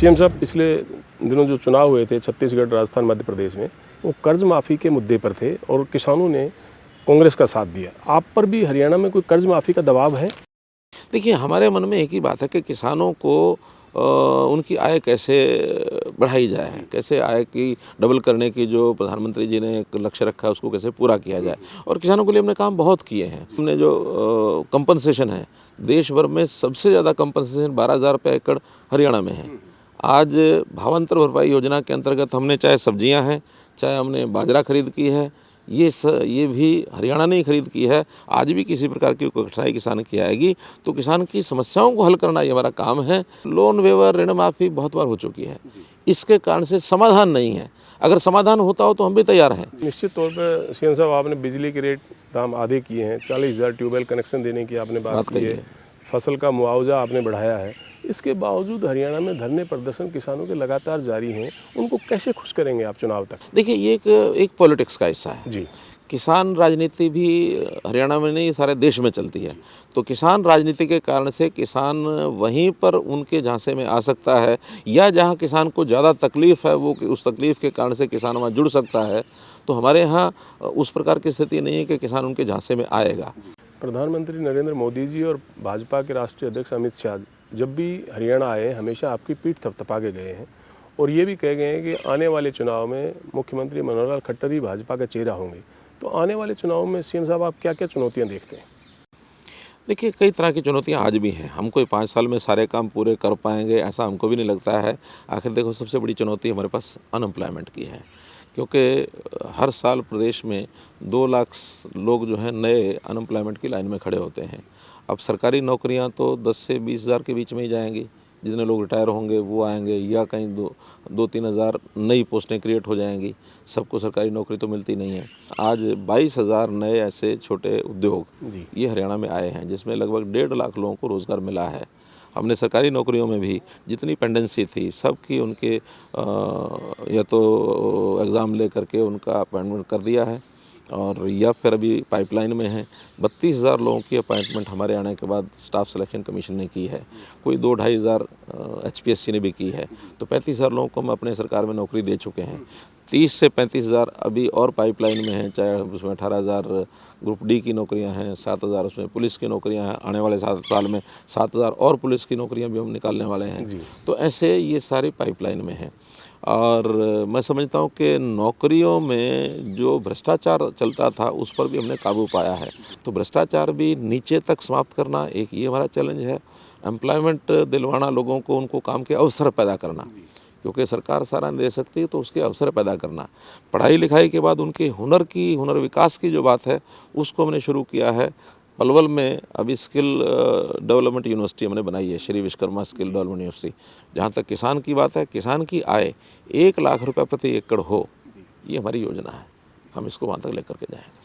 CM साहब, पिछले दिनों जो चुनाव हुए थे छत्तीसगढ़, राजस्थान, मध्य प्रदेश में, वो कर्ज माफ़ी के मुद्दे पर थे और किसानों ने कांग्रेस का साथ दिया। आप पर भी हरियाणा में कोई कर्ज माफ़ी का दबाव है? देखिए, हमारे मन में एक ही बात है कि किसानों को उनकी आय कैसे बढ़ाई जाए, कैसे आय की डबल करने की जो प्रधानमंत्री जी ने एक लक्ष्य रखा है उसको कैसे पूरा किया जाए। और किसानों के लिए हमने काम बहुत किए हैं। हमने जो कंपनसेशन है, देश भर में सबसे ज़्यादा कंपनसेशन 12,000 रुपये एकड़ हरियाणा में है। आज भावांतर भरपाई योजना के अंतर्गत हमने चाहे सब्जियां हैं, चाहे हमने बाजरा खरीद की है, ये भी हरियाणा ने ही खरीद की है। आज भी किसी प्रकार की कोई कठिनाई किसान की आएगी तो किसान की समस्याओं को हल करना ये हमारा काम है। लोन वेवर, ऋण माफ़ी बहुत बार हो चुकी है, इसके कारण से समाधान नहीं है। अगर समाधान होता हो तो हम भी तैयार हैं। निश्चित तौर पर सीएम साहब, आपने बिजली के रेट दाम आधे किए हैं, 40,000 ट्यूबवेल कनेक्शन देने की आपने बात की है, फसल का मुआवजा आपने बढ़ाया है। इसके बावजूद हरियाणा में धरने प्रदर्शन किसानों के लगातार जारी हैं। उनको कैसे खुश करेंगे आप चुनाव तक? देखिए, ये एक पॉलिटिक्स का हिस्सा है जी। किसान राजनीति भी हरियाणा में नहीं, सारे देश में चलती है। तो किसान राजनीति के कारण से किसान वहीं पर उनके झांसे में आ सकता है, या जहां किसान को ज़्यादा तकलीफ़ है वो उस तकलीफ़ के कारण से किसान वहां जुड़ सकता है। तो हमारे यहाँ उस प्रकार की स्थिति नहीं है कि किसान उनके झांसे में आएगा। प्रधानमंत्री नरेंद्र मोदी जी और भाजपा के राष्ट्रीय अध्यक्ष अमित शाह जब भी हरियाणा आए, हमेशा आपकी पीठ थपथपा के गए हैं और ये भी कह गए हैं कि आने वाले चुनाव में मुख्यमंत्री मनोहर लाल खट्टर ही भाजपा का चेहरा होंगे। तो आने वाले चुनाव में सीएम साहब, आप क्या क्या चुनौतियां देखते हैं? देखिए, कई तरह की चुनौतियां आज भी हैं। हम कोई 5 साल में सारे काम पूरे कर पाएंगे ऐसा हमको भी नहीं लगता है। आखिर देखो, सबसे बड़ी चुनौती हमारे पास अनएम्प्लॉयमेंट की है, क्योंकि हर साल प्रदेश में 2 लाख लोग जो हैं नए अनएम्प्लॉयमेंट की लाइन में खड़े होते हैं। अब सरकारी नौकरियां तो 10 से 20 हज़ार के बीच में ही जाएंगी। जितने लोग रिटायर होंगे वो आएंगे, या कहीं 2-3 हज़ार नई पोस्टें क्रिएट हो जाएंगी। सबको सरकारी नौकरी तो मिलती नहीं है। आज 22,000 नए ऐसे छोटे उद्योग ये हरियाणा में आए हैं, जिसमें लगभग 1.5 लाख लोगों को रोज़गार मिला है। हमने सरकारी नौकरियों में भी जितनी पेंडेंसी थी सबकी उनके या तो एग्ज़ाम ले करके उनका अपॉइंटमेंट कर दिया है, और या फिर अभी पाइपलाइन में है। 32,000 लोगों की अपॉइंटमेंट हमारे आने के बाद स्टाफ सिलेक्शन कमीशन ने की है। कोई 2-2.5 हज़ार HPSC ने भी की है। तो 35,000 लोगों को हम अपने सरकार में नौकरी दे चुके हैं। 30 से 35,000 अभी और पाइपलाइन में हैं, चाहे उसमें 18,000 ग्रुप डी की नौकरियां हैं, 7,000 उसमें पुलिस की नौकरियां हैं। आने वाले 7 साल में 7,000 और पुलिस की नौकरियां भी हम निकालने वाले हैं। तो ऐसे ये सारी पाइपलाइन में हैं। और मैं समझता हूँ कि नौकरियों में जो भ्रष्टाचार चलता था उस पर भी हमने काबू पाया है। तो भ्रष्टाचार भी नीचे तक समाप्त करना एक ये हमारा चैलेंज है। एम्प्लॉयमेंट दिलवाना, लोगों को उनको काम के अवसर पैदा करना, क्योंकि सरकार सारा नहीं दे सकती, तो उसके अवसर पैदा करना। पढ़ाई लिखाई के बाद उनके हुनर विकास की जो बात है उसको हमने शुरू किया है। पलवल में अभी स्किल डेवलपमेंट यूनिवर्सिटी हमने बनाई है, Shri Vishwakarma skill development university. जहाँ तक किसान की बात है, किसान की आय 1 लाख रुपये प्रति एकड़ हो, ये हमारी योजना है। हम इसको वहाँ तक लेकर के जाएंगे।